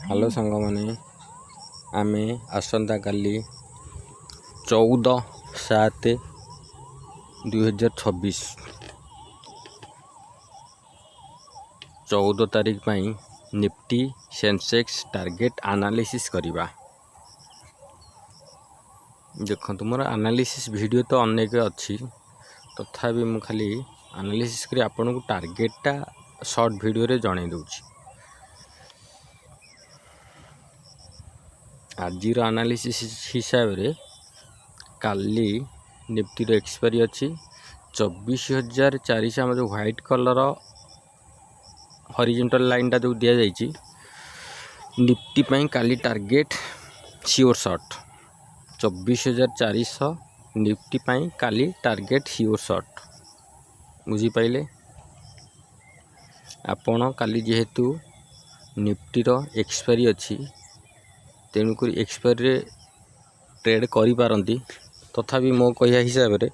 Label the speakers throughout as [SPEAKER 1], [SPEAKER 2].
[SPEAKER 1] Hello सांग मैंने आम आसंता काली 14/7/2026 14 तारीख पर निफ्टी सेंसेक्स टार्गेट एनालिसिस करवा। देखो मोर एनालिसिस वीडियो तो अनेक अच्छी तथापि मु खाली एनालिसिस कर आपन को टार्गेटा शॉर्ट वीडियो रे जणाई दूची। आज एनालिसिस हिसाब रे काली निफ्टी रो एक्सपायरी अच्छी 24,400 जो व्हाइट कलर हॉरिजॉन्टल लाइन जो दिया जाइए निफ्टी पाई काली टार्गेट श्योर शॉर्ट 24,400 निफ्टी पाई काली टार्गेट श्योर शॉर्ट बुझीपारे। आपण काली जेहेतु निफ्टी रो एक्सपायरी अच्छी तेणुक एक्सपायरी ट्रेड करी पारंती तथापि मो कहिया हिसाब रे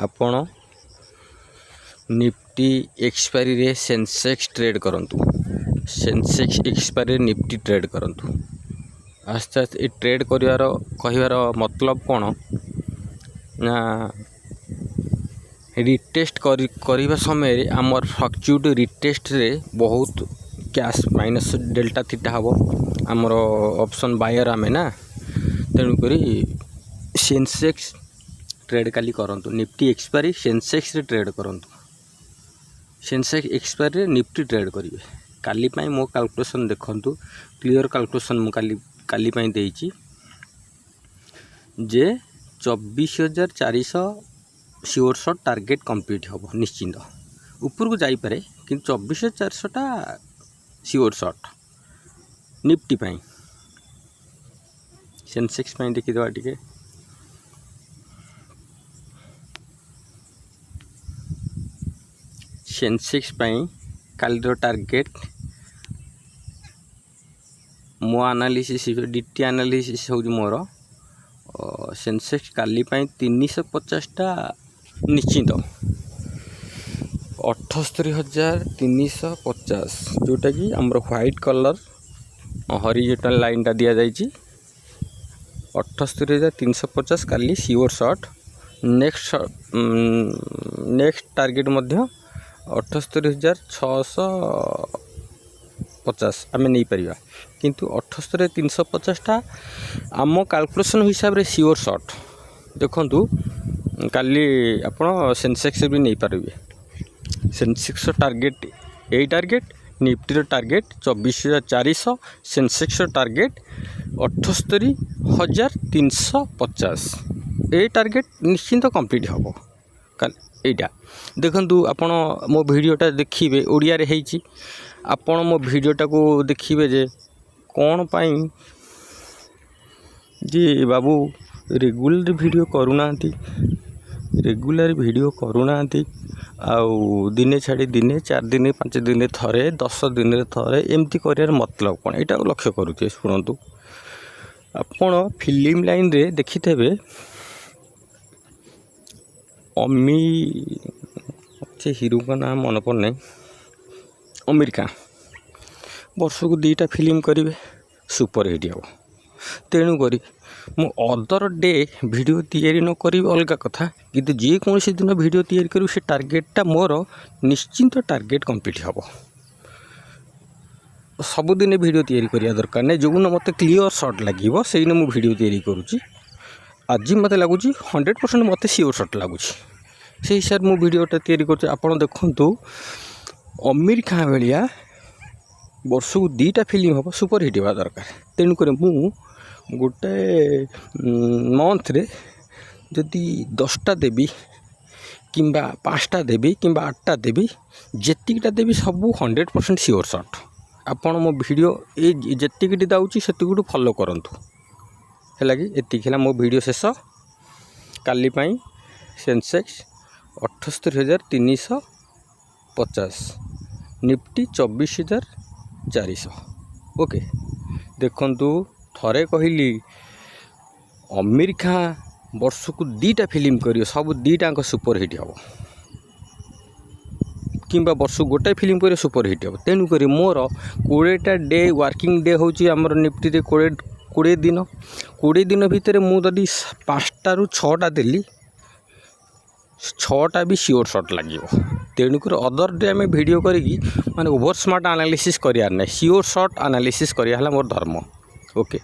[SPEAKER 1] आपण निफ्टी एक्सपायरी रे सेंसेक्स ट्रेड करंतु। सेंसेक्स एक्सपायरी निफ्टी ट्रेड करंतु। आस्ते आस्ते ये ट्रेड करिवार कहिवार मतलब कौन ना रिटेस्ट करिवा समय आमर फ्लक्चुएट रिटेस्ट रे बहुत कैश माइनस डेल्टा थीटा हम आमर ऑप्शन बायर आमे ना तेणुक सेंसेक्स ट्रेड काली करंतु। निफ्टी एक्सपायरी सेंसेक्स रे ट्रेड करंतु। सेंसेक्स एक्सपायरी रे निफ्टी ट्रेड करिवे। काली पाई मो कैलकुलेशन देखंतु क्लियर कैलकुलेशन मो काली पाई देइची जे 24,400 श्योर शॉट टार्गेट कंप्लीट हम निश्चिंत ऊपर को जाई पारे कि 24,400 टा श्योर शॉट निफ्टी पाई। सेंसेक्स पाई देखि दवा टिके सेंसेक्स पाई काली रो टार्गेट मो एनालिसिस डीटी एनालिसिस हो मोर सेंसेक्स काली पाई 350 टा निश्चित 78,350 जोटा कि आमर व्हाइट कलर हॉरिजॉन्टल लाइन टा दिया जाइए 78,350 काली श्योर शॉट। नेक्स्ट टार्गेट मध्य 78,650 आम नहीं पारिबा किंतु 78,350 टा आम कैलकुलेशन हिसाब रे श्योर शॉट देखंतु काली आपण सेंसेक्स भी नहीं पारिबे। सेंसेक्स टार्गेट यही target Nifty target 24,400 Sensex target 78,350 ये टार्गेट निश्चिंत कंप्लीट हम यहाँ देखु। आपण मो वीडियोटा देखिए ओडिया रे हेची आपण मो वीडियोटा को देखिए जे कौन पाई जी बाबू रेगुलर वीडियो करूना रेगुलर वीडियो करूना आउ दिने छाड़ी दिने 4 दिन 5 दिन थरे 10 दिन थरे एमती कर मतलब कौन यहाँ लक्ष्य करुचे शुणु। आपण फिल्म लाइन रे देखी थे अमी अच्छे हिरो का नाम मन पड़ना आमिर खान वर्ष को 2टा फिल्म करेंगे सुपर हिट हम तेणुक मु अदर डे वीडियो तैयारी न करी अलग कथा किंतु जेकोसी दिन वीडियो तैयारी करूँ से टार्गेटटा मोर निश्चिंत टार्गेट कंप्लीट हम। सबुदिन वीडियो तैयारी करिया दरकार नहीं जो मत क्लियर शॉट लगे से दिन मुझे वीडियो तैयारी करुँची। आज मत लगुच 100% मत श्योर शॉट लगुच से हिसाब से वीडियोटा तैयारी कर। आप देखु आमिर खान भाया वर्ष को 2टा फिल्म हम सुपर हिट हवा दरकार तेणुक मु गोटे मंथ रे जदि 10टा देवी किंबा 5टा देवी किंबा 8टा देवी जेतिकटा देवी सब 100% श्योर शॉट। आपण मो वीडियो ये जेतिकटी दाउची सेतिकटू फॉलो करंतु है कि एतिक मो वीडियो शेष काली पाई सेंसेक्स 78,350 निफ्टी 24,400 ओके। देखंतु थरे कहली आमिर खान वर्ष को 2टा फिल्म करियो सब 2टाक सुपर हिट हम किंबा वर्ष गोटाए फिल्म पर सुपर हिट हे तेणुक मोर 20टा डे वर्किंग डे हूँ आमर निफ्टी रे 20 दिन भितर मुझे 5टा ରୁ 6टा देली 6टा भी सियोर शॉट लगे तेणुक अदर डे आम वीडियो करी माने ओवर स्मार्ट एनालिसिस करार ना सियोर शॉट एनालिसिस करिया मोर धर्म ओके।